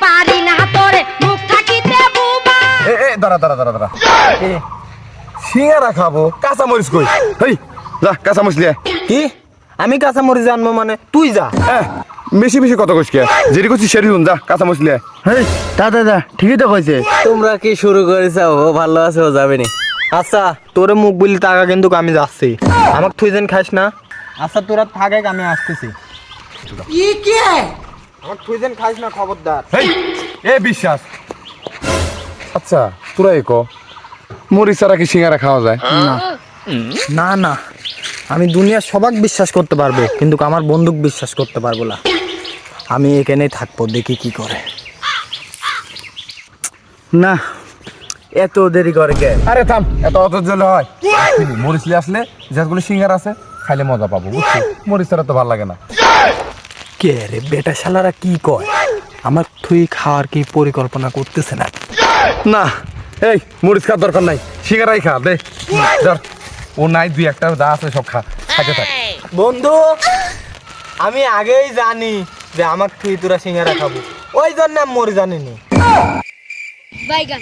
পারি না তোরে মুখ থাকিতে বুবা। দাঁড়া সিঙ্গারা খাবো কাঁচা মরিচ কই হেই যা কাঁচা মরিচ লিয়ে কি আমি কাঁচা মরিচ জানবো মানে তুই যা। বেশি বেশি কত কইস কে যেটি করছিস সেটি যা কাঁচা মরিচ লিয়ে হেই দাদা ঠিকই তো কইছে। তোমরা কি শুরু করেছ? ও ভালো আছে, ও যাবে নি। আচ্ছা তোরে মুখ বলি টাকা কিন্তু আমি যাচ্ছি, আমাকে তুই যেন খাইস না। আচ্ছা তোরা থাকে আমি আসতেছি। আমার তুই যেন খাইস না, খবরদার। হেই এ বিশ্বাস আচ্ছা তোরাই ক মরিচ ছাড়া কি সিঙ্গারা খাওয়া যায়? না না, আমি দুনিয়ার সবাক বিশ্বাস করতে পারবো কিন্তু আমার বন্দুক বিশ্বাস করতে পারবো না। আমি এখানেই থাকবো, দেখি কি করে। না এত দেরি করে কে? আরে থাম, এত অত জলে হয় মরিচ লিয়ে আসলে যেগুলো সিঙ্গারা আছে খাইলে মজা পাবো বুঝছি। মরিচ ছাড়া তো ভালো লাগে না। কে রে বেটা শালারা কি কয়? আমার তুই খাওয়ার কি পরিকল্পনা করতেছে না? না এই মরিচ খাওয়ার দরকার নাই, সিঙ্গারাই খা দে ধর। ও নাই দুই একটা যা আছে সব খা, খাইতে থাক। বন্ধু আমি আগেই জানি যে আমার তুই তোরা সিঙ্গারা খাবো, ওই জন্য আমি মরে জানিনি। বাইগান।